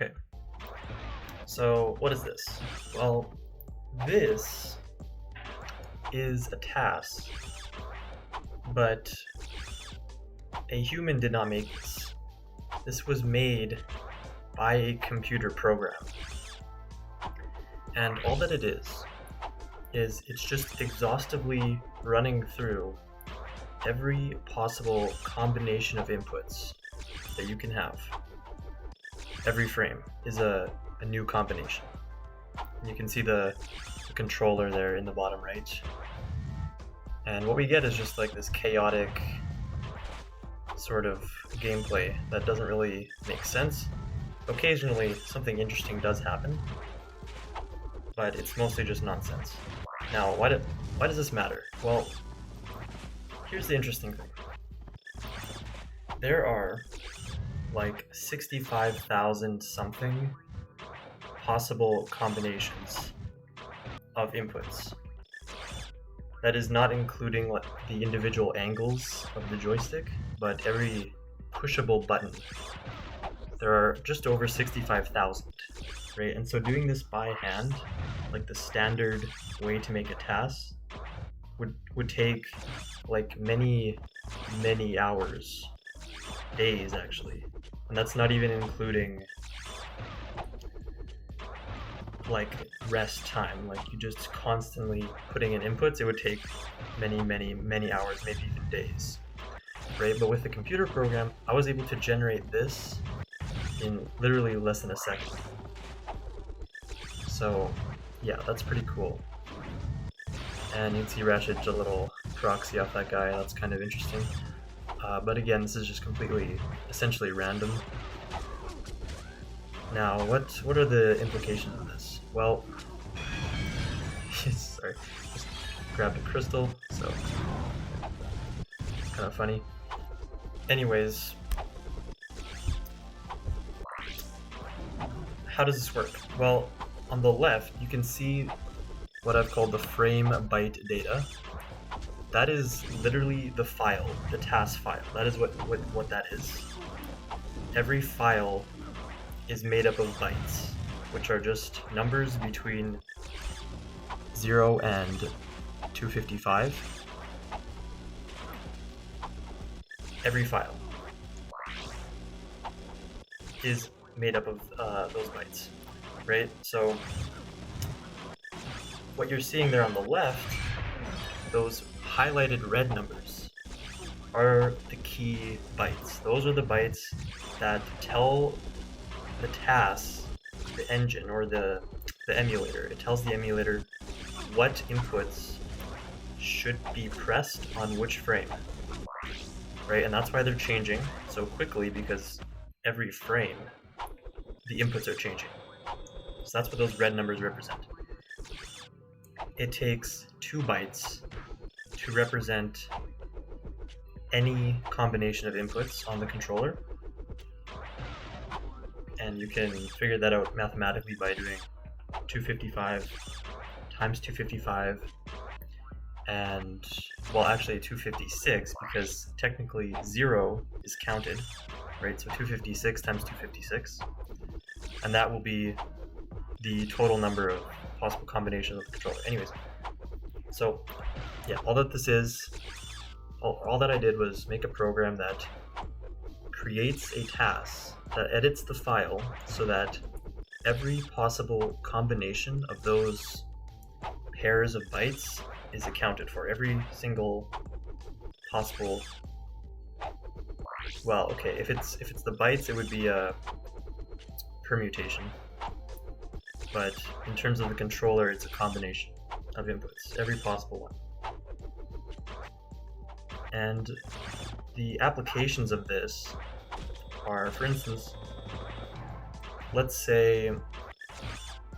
Okay, so what is this? Well, this is a TAS, but a human did not make this. This was made by a computer program. And all that it is it's just exhaustively running through every possible combination of inputs that you can have. Every frame is a new combination. You can see the controller there in the bottom right. And what we get is just like this chaotic sort of gameplay that doesn't really make sense. Occasionally something interesting does happen, but it's mostly just nonsense. Now, why does this matter? Well, here's the interesting thing. There are like 65,000 something possible combinations of inputs. That is not including like the individual angles of the joystick, but every pushable button. There are just over 65,000, right? And so doing this by hand, like the standard way to make a TAS, would take like many hours, days actually. And that's not even including like rest time. Like you just constantly putting in inputs, it would take many hours, maybe even days, right? But with the computer program, I was able to generate this in literally less than a second. So yeah, that's pretty cool. And you can see Ratchet did a little proxy off that guy. That's kind of interesting. But again, this is just completely, essentially random. Now, what are the implications of this? Well, sorry, just grabbed a crystal, so kind of funny. Anyways, how does this work? Well, on the left, you can see what I've called the frame byte data. That is literally the file, the TAS file. That is what that is. Every file is made up of bytes, which are just numbers between 0 and 255. Every file is made up of those bytes, right? So what you're seeing there on the left, those highlighted red numbers, are the key bytes. Those are the bytes that tell the TAS, the engine, or the emulator. It tells the emulator what inputs should be pressed on which frame, right? And that's why they're changing so quickly, because every frame, the inputs are changing. So that's what those red numbers represent. It takes 2 bytes to represent any combination of inputs on the controller. And you can figure that out mathematically by doing 255 times 255, and, well, actually 256, because technically 0 is counted, right? So 256 times 256, and that will be the total number of possible combinations of the controller. Anyways, so yeah, all that this is, all that I did was make a program that creates a TAS that edits the file so that every possible combination of those pairs of bytes is accounted for. Every single possible, well, okay, if it's the bytes, it would be a permutation. But in terms of the controller, it's a combination of inputs, every possible one. And the applications of this are, for instance, let's say,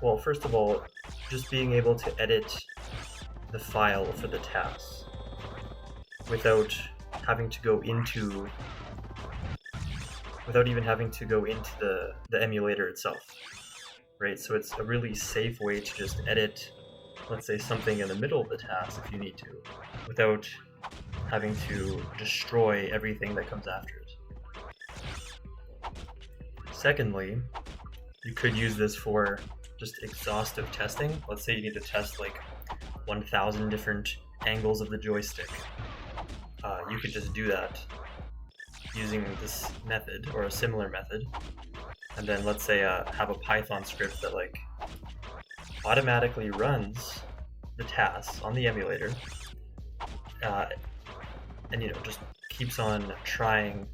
well, first of all, just being able to edit the file for the TAS without having to go into, without even having to go into the emulator itself, right? So it's a really safe way to just edit, let's say, something in the middle of the TAS if you need to, without having to destroy everything that comes after it. Secondly, you could use this for just exhaustive testing. Let's say you need to test like 1,000 different angles of the joystick. You could just do that using this method or a similar method, and then let's say have a Python script that like automatically runs the TAS on the emulator, and just keeps on trying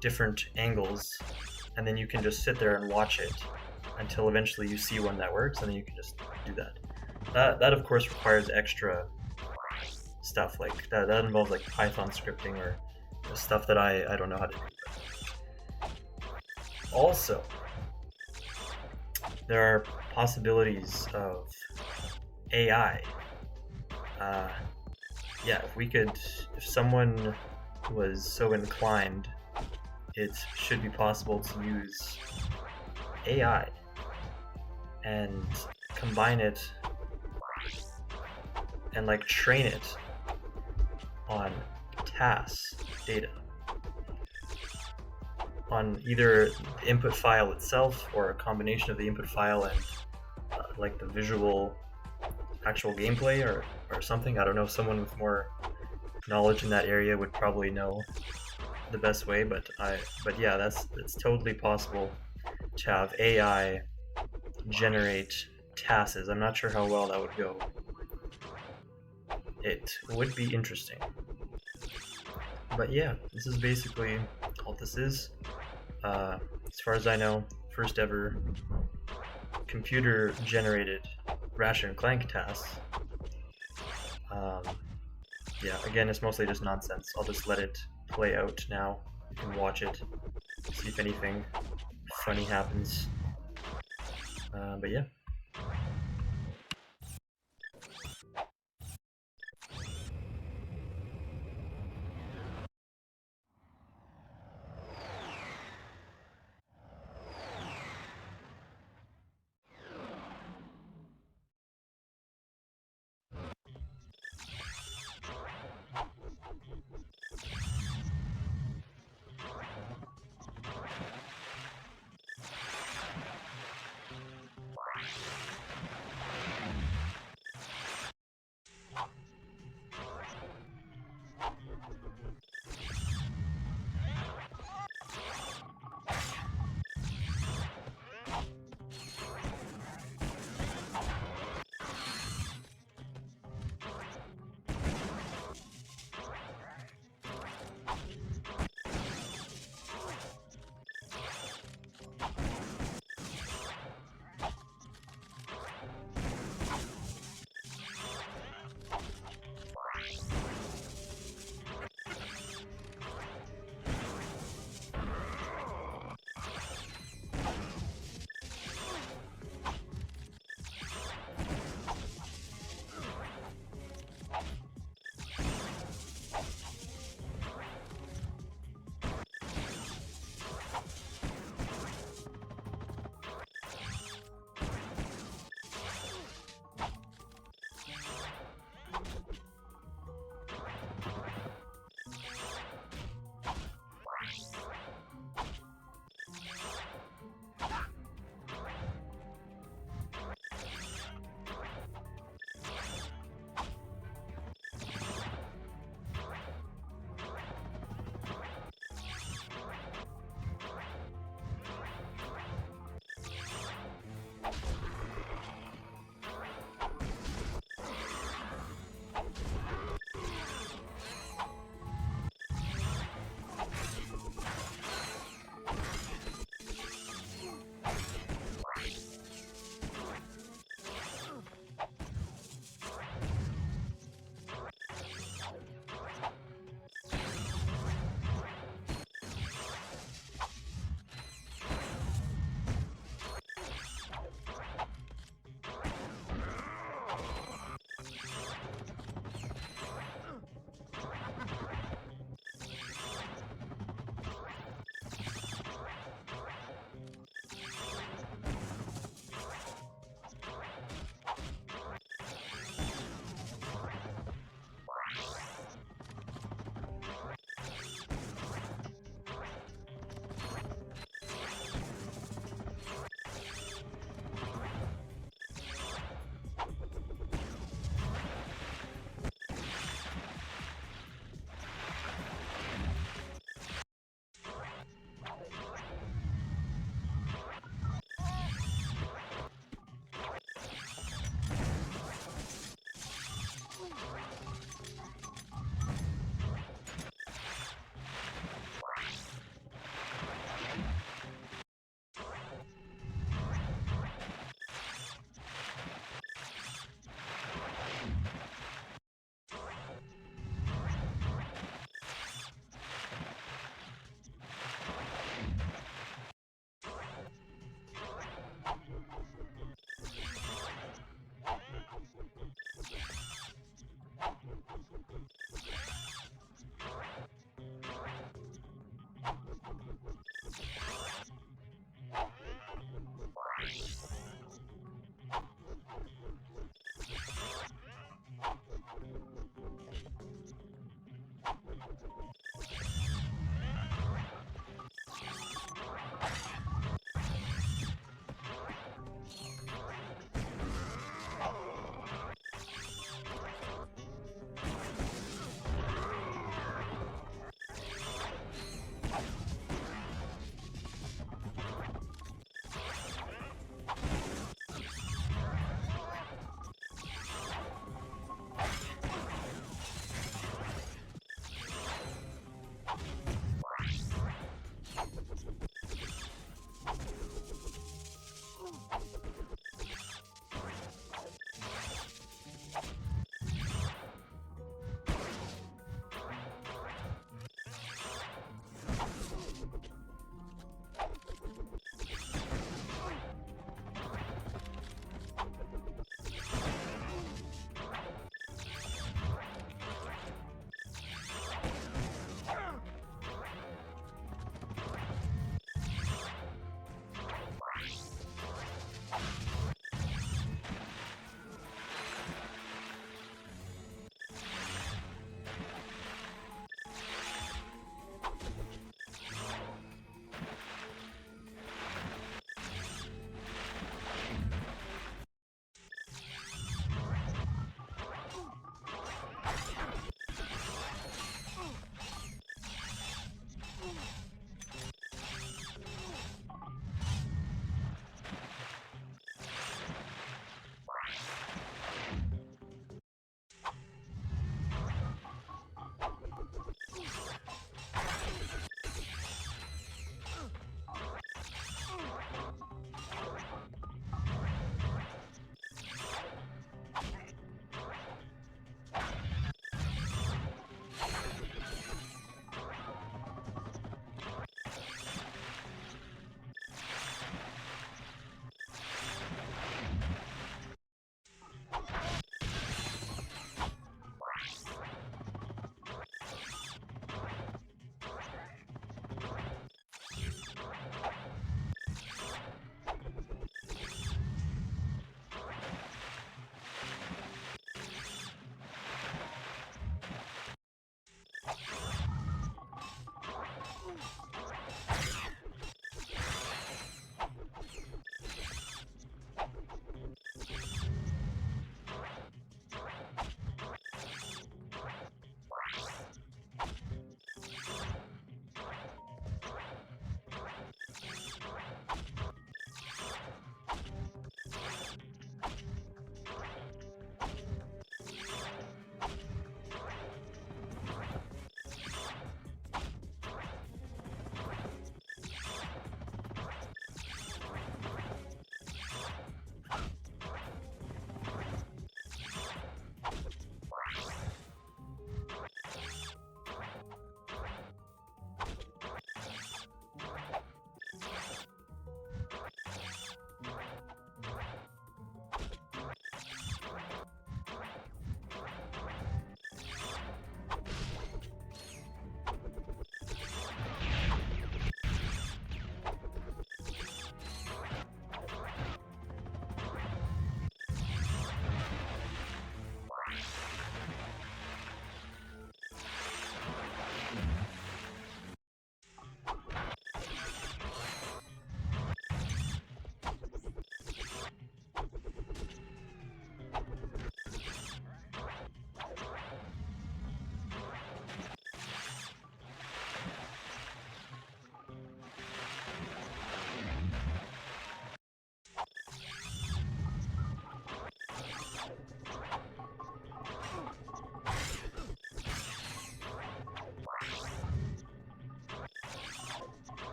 different angles, and then you can just sit there and watch it until eventually you see one that works, and then you can just do that. That of course requires extra stuff, like that involves like Python scripting or stuff that I don't know how to do. Also, there are possibilities of AI. Yeah, if someone was so inclined, it should be possible to use AI and combine it and like train it on TAS data, on either the input file itself or a combination of the input file and like the visual actual gameplay or something. I don't know, someone with more knowledge in that area would probably know the best way, but yeah, it's totally possible to have AI generate TASes. I'm not sure how well that would go. It would be interesting. But yeah, this is basically all this is. As far as I know, first ever computer generated Ratchet Clank TAS. Yeah, again, it's mostly just nonsense. I'll just let it play out now. You can watch it, see if anything funny happens. But yeah.